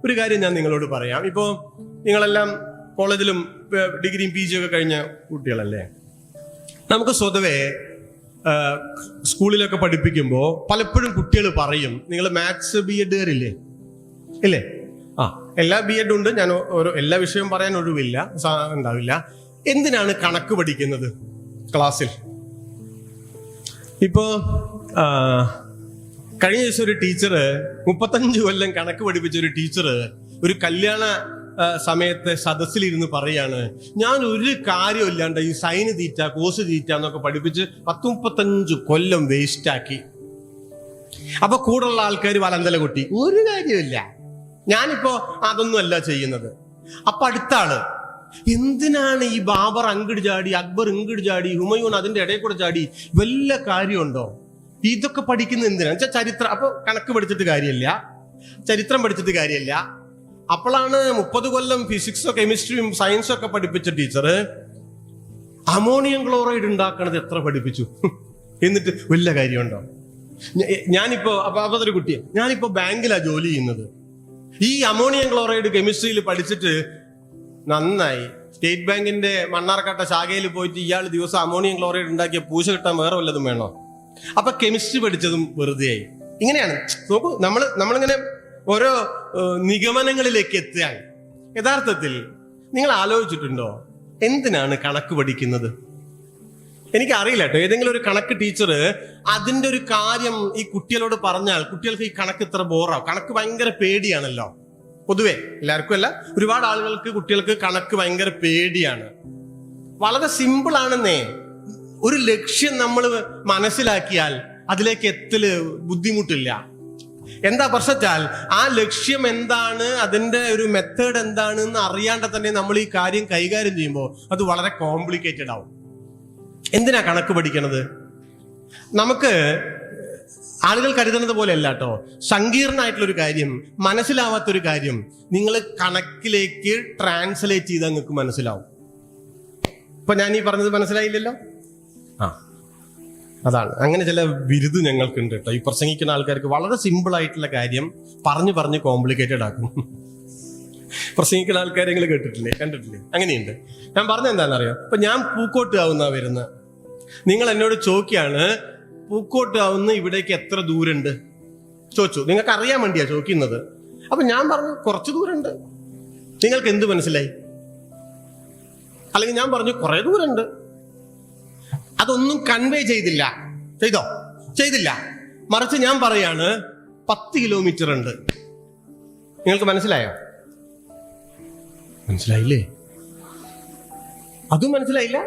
ഒരു കാര്യം ഞാൻ നിങ്ങളോട് പറയാം. ഇപ്പോൾ നിങ്ങളെല്ലാം കോളേജിലും ഡിഗ്രിയും PG ഒക്കെ കഴിഞ്ഞ കുട്ടികളല്ലേ. നമുക്ക് സ്വതവേ സ്കൂളിലൊക്കെ പഠിപ്പിക്കുമ്പോൾ പലപ്പോഴും കുട്ടികൾ പറയും, നിങ്ങൾ മാത്സ് BEd കാരില്ലേ ഇല്ലേ? എല്ലാ BEd ഉണ്ട്, ഞാൻ എല്ലാ വിഷയവും പറയാൻ ഒഴിവില്ല, ഉണ്ടാവില്ല. എന്തിനാണ് കണക്ക് പഠിക്കുന്നത് ക്ലാസ്സിൽ? ഇപ്പോ കഴിഞ്ഞ ദിവസം ഒരു ടീച്ചർ 35 കൊല്ലം കണക്ക് പഠിപ്പിച്ച ഒരു ടീച്ചർ ഒരു കല്യാണ സമയത്തെ സദസ്സിലിരുന്ന് പറയാണ്, ഞാൻ ഒരു കാര്യമില്ലാണ്ട് ഈ സൈന് തീറ്റ കോസ് തീറ്റ എന്നൊക്കെ പഠിപ്പിച്ച് 35 കൊല്ലം വേസ്റ്റ് ആക്കി. അപ്പൊ കൂടുള്ള ആൾക്കാർ വലന്തല കൊട്ടി, ഒരു കാര്യമില്ല, ഞാനിപ്പോ അതൊന്നും അല്ല ചെയ്യുന്നത്. അപ്പൊ അടുത്ത ആള്, എന്തിനാണ് ഈ ബാബർ അങ്ങട് ചാടി, അക്ബർ ഇങ്ങട് ചാടി, ഹുമയൂൺ അതിന്റെ ഇടയിൽ കൂടെ ചാടി, വല്ല കാര്യമുണ്ടോ? ഇതൊക്കെ പഠിക്കുന്നത് എന്തിനാണ് വെച്ചാൽ ചരിത്രം. അപ്പൊ കണക്ക് പഠിച്ചിട്ട് കാര്യമില്ല, ചരിത്രം പഠിച്ചിട്ട് കാര്യമില്ല. അപ്പോഴാണ് 30 കൊല്ലം ഫിസിക്സോ കെമിസ്ട്രിയും സയൻസും ഒക്കെ പഠിപ്പിച്ച ടീച്ചർ അമോണിയം ക്ലോറൈഡ് ഉണ്ടാക്കണത് എത്ര പഠിപ്പിച്ചു, എന്നിട്ട് വല്ല കാര്യമുണ്ടോ? ഞാനിപ്പോ അതൊരു കുട്ടിയെ, ഞാനിപ്പോ ബാങ്കിലാ ജോലി ചെയ്യുന്നത്. ഈ അമോണിയം ക്ലോറൈഡ് കെമിസ്ട്രിയിൽ പഠിച്ചിട്ട് നന്നായി, സ്റ്റേറ്റ് ബാങ്കിന്റെ മണ്ണാർക്കാട്ട ശാഖയിൽ പോയിട്ട് ഇയാൾ ദിവസം അമോണിയം ക്ലോറൈഡ് ഉണ്ടാക്കിയ പൂശ കിട്ടാൻ വേറെ വല്ലതും വേണോ? അപ്പൊ കെമിസ്ട്രി പഠിച്ചതും വെറുതെയായി. ഇങ്ങനെയാണ് നോക്കൂ, നമ്മളിങ്ങനെ ഓരോ നിഗമനങ്ങളിലേക്ക് എത്തുകയാണ്. യഥാർത്ഥത്തിൽ നിങ്ങൾ ആലോചിച്ചിട്ടുണ്ടോ എന്തിനാണ് കണക്ക് പഠിക്കുന്നത്? എനിക്കറിയില്ല കേട്ടോ, ഏതെങ്കിലും ഒരു കണക്ക് ടീച്ചർ അതിന്റെ ഒരു കാര്യം ഈ കുട്ടികളോട് പറഞ്ഞാൽ കുട്ടികൾക്ക് ഈ കണക്ക് ഇത്ര ബോറാവും. കണക്ക് ഭയങ്കര പേടിയാണല്ലോ പൊതുവെ, എല്ലാവർക്കും അല്ല, ഒരുപാട് ആളുകൾക്ക് കുട്ടികൾക്ക് കണക്ക് ഭയങ്കര പേടിയാണ്. വളരെ സിമ്പിൾ ആണെന്നേ. ഒരു ലക്ഷ്യം നമ്മൾ മനസ്സിലാക്കിയാൽ അതിലേക്ക് എത്തല് ബുദ്ധിമുട്ടില്ല. എന്താ പ്രശ്നത്താൽ ആ ലക്ഷ്യം എന്താണ്, അതിന്റെ ഒരു മെത്തേഡ് എന്താണ് എന്ന് അറിയാണ്ട് തന്നെ നമ്മൾ ഈ കാര്യം കൈകാര്യം ചെയ്യുമ്പോൾ അത് വളരെ കോംപ്ലിക്കേറ്റഡ് ആവും. എന്തിനാ കണക്ക് പഠിക്കണത്? നമുക്ക് ആളുകൾ കരുതുന്നത് പോലെ അല്ല കേട്ടോ. സങ്കീർണമായിട്ടുള്ളൊരു കാര്യം, മനസ്സിലാവാത്തൊരു കാര്യം നിങ്ങൾ കണക്കിലേക്ക് ട്രാൻസ്ലേറ്റ് ചെയ്താൽ നിങ്ങൾക്ക് മനസ്സിലാവും. ഇപ്പൊ ഞാൻ ഈ പറഞ്ഞത് മനസ്സിലായില്ലല്ലോ? അതാണ്. അങ്ങനെ ചില ബിരുദ് ഞങ്ങൾക്കുണ്ട് കേട്ടോ. ഈ പ്രസംഗിക്കുന്ന ആൾക്കാർക്ക് വളരെ സിമ്പിൾ ആയിട്ടുള്ള കാര്യം പറഞ്ഞ് കോംപ്ലിക്കേറ്റഡ് ആക്കും. പ്രസംഗിക്കുന്ന ആൾക്കാരെ നിങ്ങൾ കണ്ടിട്ടില്ലേ? അങ്ങനെയുണ്ട്. ഞാൻ പറഞ്ഞ എന്താണെന്നറിയോ? ഇപ്പൊ ഞാൻ പൂക്കോട്ട് ആവുന്ന വരുന്നത്, നിങ്ങൾ എന്നോട് ചോദിക്കുകയാണ് പൂക്കോട്ട് ആവുന്ന ഇവിടേക്ക് എത്ര ദൂരമുണ്ട് ചോദിച്ചു. നിങ്ങൾക്ക് അറിയാൻ വേണ്ടിയാ ചോദിക്കുന്നത്. അപ്പൊ ഞാൻ പറഞ്ഞു കുറച്ച് ദൂരമുണ്ട്. നിങ്ങൾക്ക് എന്ത് മനസ്സിലായി? അല്ലെങ്കിൽ ഞാൻ പറഞ്ഞു കുറെ ദൂരമുണ്ട്. അതൊന്നും കൺവേ ചെയ്തില്ല. മറിച്ച് ഞാൻ പറയാണ് 10 കിലോമീറ്റർ ഉണ്ട്. നിങ്ങൾക്ക് മനസ്സിലായോ? മനസ്സിലായില്ലേ? അതും മനസ്സിലായില്ല?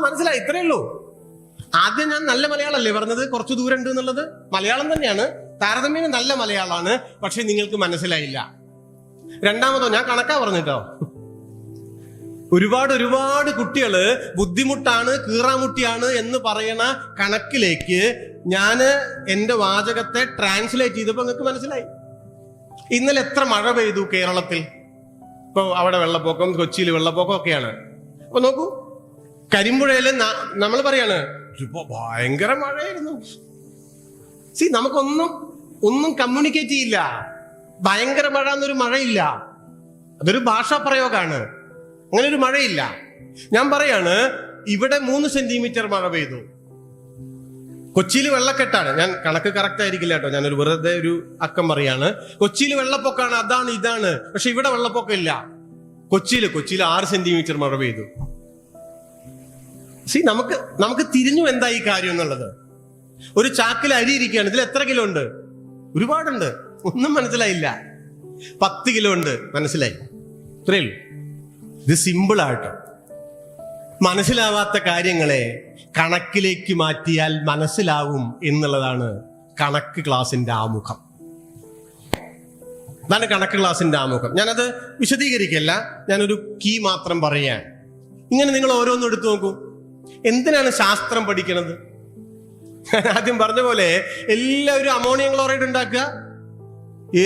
മനസ്സിലായി, ഇത്രയേ ഉള്ളൂ. ആദ്യം ഞാൻ നല്ല മലയാളമല്ലേ പറഞ്ഞത്, കുറച്ച് ദൂരം ഉണ്ട് എന്നുള്ളത്. മലയാളം തന്നെയാണ്, താരതമ്യേന നല്ല മലയാളമാണ്. പക്ഷെ നിങ്ങൾക്ക് മനസ്സിലായില്ല. രണ്ടാമതോ ഞാൻ കണക്കാ പറഞ്ഞിട്ടോ. ഒരുപാട് കുട്ടികള് ബുദ്ധിമുട്ടാണ്, കീറാമുട്ടിയാണ് എന്ന് പറയണ കണക്കിലേക്ക് ഞാന് എന്റെ വാചകത്തെ ട്രാൻസ്ലേറ്റ് ചെയ്തപ്പോ നിങ്ങൾക്ക് മനസ്സിലായി. ഇന്നലെ എത്ര മഴ പെയ്തു കേരളത്തിൽ? ഇപ്പൊ അവിടെ വെള്ളപ്പൊക്കം, കൊച്ചിയിൽ വെള്ളപ്പൊക്കം ഒക്കെയാണ്. അപ്പൊ നോക്കൂ, കരിമ്പുഴയില് നമ്മൾ പറയാണ് ഭയങ്കര മഴയായിരുന്നു. നമുക്കൊന്നും കമ്മ്യൂണിക്കേറ്റ് ചെയ്യില്ല. ഭയങ്കര മഴ എന്നൊരു മഴയില്ല, അതൊരു ഭാഷാ പ്രയോഗമാണ്. അങ്ങനെ ഒരു മഴയില്ല. ഞാൻ പറയാണ് ഇവിടെ 3 സെന്റിമീറ്റർ മഴ പെയ്തു. കൊച്ചിയിൽ വെള്ളക്കെട്ടാണ്. ഞാൻ കണക്ക് കറക്റ്റ് ആയിരിക്കില്ല കേട്ടോ, ഞാനൊരു വെറുതെ ഒരു അക്കം പറയാണ്. കൊച്ചിയിൽ വെള്ളപ്പൊക്കമാണ്, അതാണ് ഇതാണ്. പക്ഷെ ഇവിടെ വെള്ളപ്പൊക്കം ഇല്ല. കൊച്ചിയിൽ 6 സെന്റിമീറ്റർ മഴ പെയ്തു. നമുക്ക് തിരിഞ്ഞു എന്താ ഈ കാര്യം എന്നുള്ളത്. ഒരു ചാക്കിൽ അരി ഇരിക്കുകയാണ്, ഇതിൽ എത്ര കിലോ ഉണ്ട്? ഒരുപാടുണ്ട്. ഒന്നും മനസ്സിലായില്ല. 10 കിലോ ഉണ്ട്, മനസ്സിലായി. ഇത്രയേ ഉള്ളൂ. ഇത് സിമ്പിളായിട്ട് മനസ്സിലാവാത്ത കാര്യങ്ങളെ കണക്കിലേക്ക് മാറ്റിയാൽ മനസ്സിലാവും എന്നുള്ളതാണ് കണക്ക് ക്ലാസിന്റെ ആമുഖം. അതാണ് കണക്ക് ക്ലാസിന്റെ ആമുഖം. ഞാനത് വിശദീകരിക്കല്ല, ഞാനൊരു കീ മാത്രം പറയാൻ. ഇങ്ങനെ നിങ്ങൾ ഓരോന്നും എടുത്തു നോക്കൂ. എന്തിനാണ് ശാസ്ത്രം പഠിക്കണത്? ആദ്യം പറഞ്ഞ പോലെ എല്ലാവരും അമോണിയം ക്ലോറൈഡ് ഉണ്ടാക്കുക.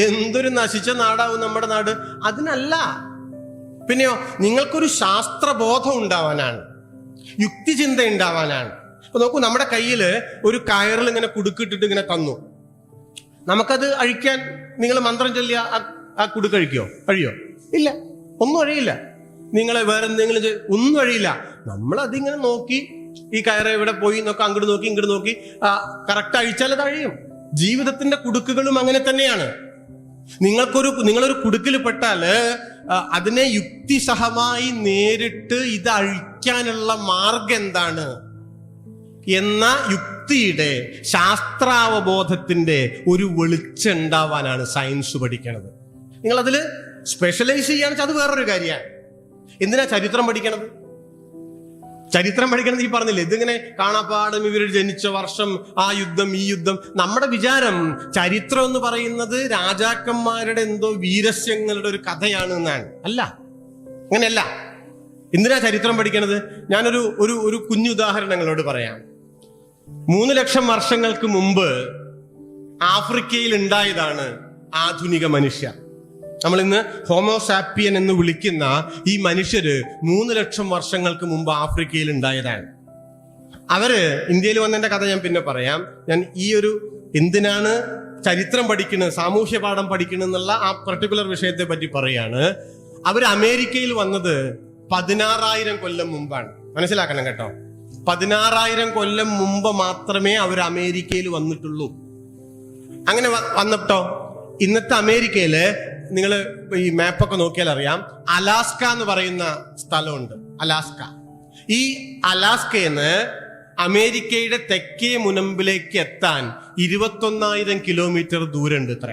എന്തൊരു നശിച്ച നാടാവും നമ്മുടെ നാട്. അതിനല്ല. പിന്നെയോ നിങ്ങൾക്കൊരു ശാസ്ത്രബോധം ഉണ്ടാവാനാണ്, യുക്തിചിന്ത ഉണ്ടാവാനാണ്. അപ്പൊ നോക്കൂ, നമ്മുടെ കയ്യിൽ ഒരു കയറിൽ ഇങ്ങനെ കുടുക്കിട്ടിട്ട് ഇങ്ങനെ തന്നു. നമുക്കത് അഴിക്കാൻ നിങ്ങൾ മന്ത്രം ചൊല്ലിയ ആ കുടുക്കഴിക്കോ? കഴിയോ? ഇല്ല, ഒന്നും കഴിയില്ല. നിങ്ങളെ വേറെ എന്തെങ്കിലും ഒന്നും കഴിയില്ല. നമ്മൾ അതിങ്ങനെ നോക്കി ഈ കയറ് എവിടെ പോയി നോക്കാം, അങ്ങോട്ട് നോക്കി ഇങ്ങോട്ട് നോക്കി കറക്റ്റ് അഴിച്ചാൽ അത് അഴിയും. ജീവിതത്തിന്റെ കുടുക്കുകളും അങ്ങനെ തന്നെയാണ്. നിങ്ങളൊരു കുടുക്കിൽ പെട്ടാല് അതിനെ യുക്തിസഹമായി നേരിട്ട് ഇത് അഴിക്കാനുള്ള മാർഗം എന്താണ് എന്ന യുക്തിയുടെ ശാസ്ത്രാവബോധത്തിന്റെ ഒരു വെളിച്ചം ഉണ്ടാവാനാണ് സയൻസ് പഠിക്കണത്. നിങ്ങൾ അതിൽ സ്പെഷ്യലൈസ് ചെയ്യുകയാണെന്ന് വെച്ചാൽ അത് വേറൊരു കാര്യമാണ്. എന്തിനാ ചരിത്രം പഠിക്കണത്? ചരിത്രം പഠിക്കണത് ഈ പറഞ്ഞില്ലേ, ഇതിങ്ങനെ കാണാപ്പാടും ഇവർ ജനിച്ച വർഷം, ആ യുദ്ധം ഈ യുദ്ധം. നമ്മുടെ വിചാരം ചരിത്രം എന്ന് പറയുന്നത് രാജാക്കന്മാരുടെ എന്തോ വീരസ്യങ്ങളുടെ ഒരു കഥയാണ് എന്നാണ്. അല്ല, അങ്ങനെയല്ല. എന്തിനാ ചരിത്രം പഠിക്കണത്? ഞാനൊരു ഒരു ഒരു കുഞ്ഞു ഉദാഹരണങ്ങളോട് പറയാം. 3 ലക്ഷം വർഷങ്ങൾക്ക് മുമ്പ് ആഫ്രിക്കയിൽ ഉണ്ടായതാണ് ആധുനിക മനുഷ്യർ. നമ്മൾ ഇന്ന് ഹോമോസാപ്പിയൻ എന്ന് വിളിക്കുന്ന ഈ മനുഷ്യര് 3 ലക്ഷം വർഷങ്ങൾക്ക് മുമ്പ് ആഫ്രിക്കയിൽ ഉണ്ടായതാണ്. അവര് ഇന്ത്യയിൽ വന്നതിന്റെ കഥ ഞാൻ പിന്നെ പറയാം. ഞാൻ ഈ ഒരു എന്തിനാണ് ചരിത്രം പഠിക്കുന്നത്, സാമൂഹ്യ പാഠം പഠിക്കണം എന്നുള്ള ആ പർട്ടിക്കുലർ വിഷയത്തെ പറ്റി പറയാണ്. അവർ അമേരിക്കയിൽ വന്നത് 16,000 കൊല്ലം മുമ്പാണ്. മനസ്സിലാക്കണം കേട്ടോ. 16,000 കൊല്ലം മുമ്പ് മാത്രമേ അവർ അമേരിക്കയിൽ വന്നിട്ടുള്ളൂ. അങ്ങനെ വന്നിട്ടോ ഇന്നത്തെ അമേരിക്കയില് നിങ്ങൾ ഈ മാപ്പൊക്കെ നോക്കിയാൽ അറിയാം, അലാസ്ക എന്ന് പറയുന്ന സ്ഥലമുണ്ട്. അലാസ്ക. ഈ അലാസ്കയിൽ അമേരിക്കയുടെ തെക്കേ മുനമ്പിലേക്ക് എത്താൻ 21,000 കിലോമീറ്റർ ദൂരമുണ്ട്. എത്ര?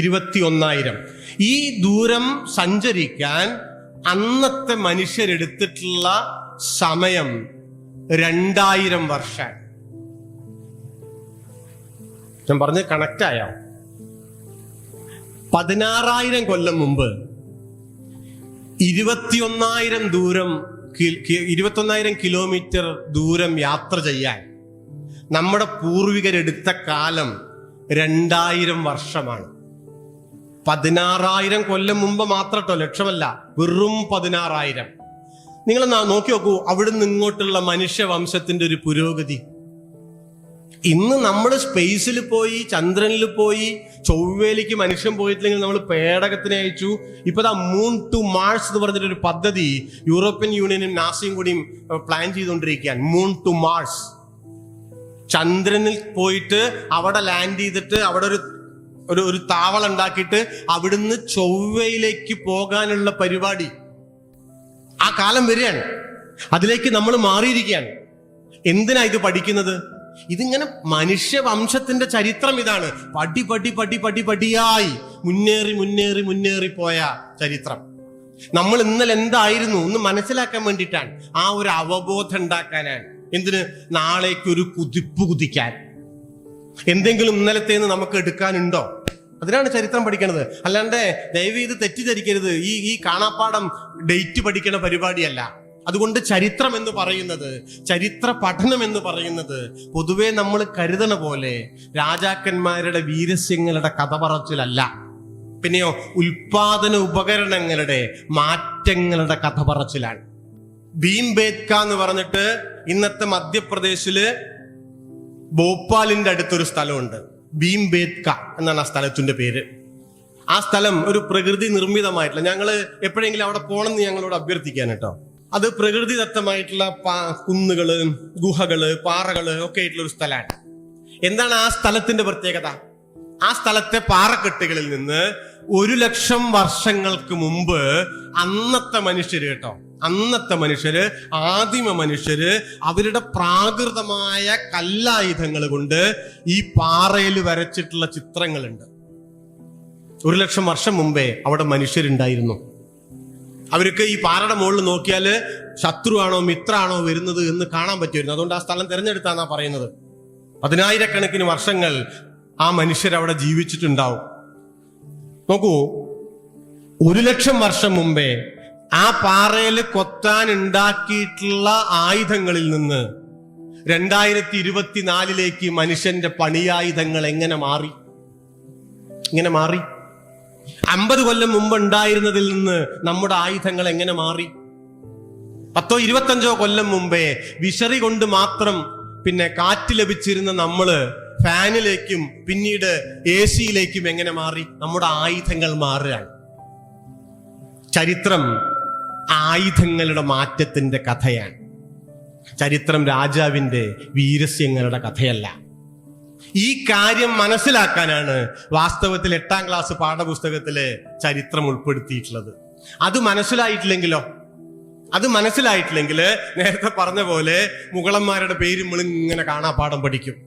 21,000. ഈ ദൂരം സഞ്ചരിക്കാൻ അന്നത്തെ മനുഷ്യരെടുത്തിട്ടുള്ള സമയം 2000 വർഷം. ഞാൻ പറഞ്ഞ് കണക്റ്റ് ആയോ? 16,000 കൊല്ലം മുമ്പ് 21,000 കിലോമീറ്റർ ദൂരം യാത്ര ചെയ്യാൻ നമ്മുടെ പൂർവികരെടുത്ത കാലം 2000 വർഷമാണ്. 16,000 കൊല്ലം മുമ്പ് മാത്രം കേട്ടോ, ലക്ഷമല്ല, വെറും 16,000. നിങ്ങൾ നോക്കി നോക്കൂ അവിടുന്ന് ഇങ്ങോട്ടുള്ള മനുഷ്യവംശത്തിന്റെ ഒരു പുരോഗതി. ഇന്ന് നമ്മൾ സ്പേസിൽ പോയി, ചന്ദ്രനിൽ പോയി, ചൊവ്വയിലേക്ക് മനുഷ്യൻ പോയിട്ടില്ലെങ്കിൽ നമ്മൾ പേടകത്തിനെ അയച്ചു. ഇപ്പൊ മൂൺ ടു മാർസ് എന്ന് പറഞ്ഞിട്ടൊരു പദ്ധതി യൂറോപ്യൻ യൂണിയനും നാസയും കൂടിയും പ്ലാൻ ചെയ്തുകൊണ്ടിരിക്കുകയാണ്. Moon to Mars. ചന്ദ്രനിൽ പോയിട്ട് അവിടെ ലാൻഡ് ചെയ്തിട്ട് അവിടെ ഒരു താവളം ഉണ്ടാക്കിയിട്ട് അവിടുന്ന് ചൊവ്വയിലേക്ക് പോകാനുള്ള പരിപാടി. ആ കാലം വരികയാണ്. അതിലേക്ക് നമ്മൾ മാറിയിരിക്കുകയാണ്. എന്തിനാ ഇത് പഠിക്കുന്നത്? ഇതിങ്ങനെ മനുഷ്യവംശത്തിന്റെ ചരിത്രം ഇതാണ്. പടിയായി മുന്നേറി പോയ ചരിത്രം. നമ്മൾ ഇന്നലെ എന്തായിരുന്നു ഒന്ന് മനസ്സിലാക്കാൻ വേണ്ടിയിട്ടാണ്. ആ ഒരു അവബോധം ഉണ്ടാക്കാനാണ്. എന്തിന്? നാളേക്കൊരു കുതിക്കാൻ. എന്തെങ്കിലും ഇന്നലത്തേന്ന് നമുക്ക് എടുക്കാനുണ്ടോ? അതിനാണ് ചരിത്രം പഠിക്കണത്. അല്ലാണ്ട് ദയവ് ഇത് തെറ്റിദ്ധരിക്കരുത്. ഈ കാണാപ്പാടം ഡേറ്റ് പഠിക്കണ പരിപാടിയല്ല. അതുകൊണ്ട് ചരിത്രം എന്ന് പറയുന്നത്, ചരിത്ര പഠനം എന്ന് പറയുന്നത് പൊതുവെ നമ്മൾ കരുതണ പോലെ രാജാക്കന്മാരുടെ വീരസ്യങ്ങളുടെ കഥ പറച്ചിലല്ല. പിന്നെയോ ഉൽപാദന ഉപകരണങ്ങളുടെ മാറ്റങ്ങളുടെ കഥ പറച്ചിലാണ്. ഭീംബേത്ക എന്ന് പറഞ്ഞിട്ട് ഇന്നത്തെ മധ്യപ്രദേശില് ഭോപ്പാലിന്റെ അടുത്തൊരു സ്ഥലമുണ്ട്. ഭീംബേത്ക എന്നാണ് ആ സ്ഥലത്തിന്റെ പേര്. ആ സ്ഥലം ഒരു പ്രകൃതി നിർമ്മിതമായിട്ടുള്ള, ഞങ്ങള് എപ്പോഴെങ്കിലും അവിടെ പോകണമെന്ന് ഞങ്ങളോട് അഭ്യർത്ഥിക്കാൻ കേട്ടോ. അത് പ്രകൃതിദത്തമായിട്ടുള്ള കുന്നുകള്, ഗുഹകള്, പാറകള് ഒക്കെ ആയിട്ടുള്ള ഒരു സ്ഥലമാണ്. എന്താണ് ആ സ്ഥലത്തിന്റെ പ്രത്യേകത? ആ സ്ഥലത്തെ പാറക്കെട്ടുകളിൽ നിന്ന് 1,00,000 വർഷങ്ങൾക്ക് മുമ്പ് അന്നത്തെ മനുഷ്യര് ആദിമ മനുഷ്യര് അവരുടെ പ്രാകൃതമായ കല്ലായുധങ്ങൾ കൊണ്ട് ഈ പാറയിൽ വരച്ചിട്ടുള്ള ചിത്രങ്ങളുണ്ട്. 1,00,000 വർഷം മുമ്പേ അവിടെ മനുഷ്യരുണ്ടായിരുന്നു. അവർക്ക് ഈ പാറയുടെ മുകളിൽ നോക്കിയാല് ശത്രുവാണോ മിത്രാണോ വരുന്നത് എന്ന് കാണാൻ പറ്റുമായിരുന്നു. അതുകൊണ്ട് ആ സ്ഥലം തിരഞ്ഞെടുത്താന്നാ പറയുന്നത്. 10,000 വർഷങ്ങൾ ആ മനുഷ്യരവിടെ ജീവിച്ചിട്ടുണ്ടാവും. നോക്കൂ, 1,00,000 വർഷം മുമ്പേ ആ പാറയിൽ കൊത്താൻ ഉണ്ടാക്കിയിട്ടുള്ള ആയുധങ്ങളിൽ നിന്ന് 2024 മനുഷ്യന്റെ പണിയായുധങ്ങൾ എങ്ങനെ മാറി? 50 കൊല്ലം മുമ്പ് ഉണ്ടായിരുന്നതിൽ നിന്ന് നമ്മുടെ ആയുധങ്ങൾ എങ്ങനെ മാറി? 10-25 കൊല്ലം മുമ്പേ വിശറി കൊണ്ട് മാത്രം പിന്നെ കാറ്റ് ലഭിച്ചിരുന്ന നമ്മള് ഫാനിലേക്കും പിന്നീട് AC-യിലേക്കും എങ്ങനെ മാറി? നമ്മുടെ ആയുധങ്ങൾ മാറുകയാണ്. ചരിത്രം ആയുധങ്ങളുടെ മാറ്റത്തിന്റെ കഥയാണ്. ചരിത്രം രാജാവിന്റെ വീരസ്യങ്ങളുടെ കഥയല്ല. ഈ കാര്യം മനസ്സിലാക്കാനാണ് വാസ്തവത്തിൽ 8ാം ക്ലാസ് പാഠപുസ്തകത്തില് ചരിത്രം ഉൾപ്പെടുത്തിയിട്ടുള്ളത്. അത് മനസ്സിലായിട്ടില്ലെങ്കിൽ നേരത്തെ പറഞ്ഞ പോലെ മുഗളന്മാരുടെ പേര് നമ്മൾ ഇങ്ങനെ കാണാപ്പാഠം പഠിക്കും.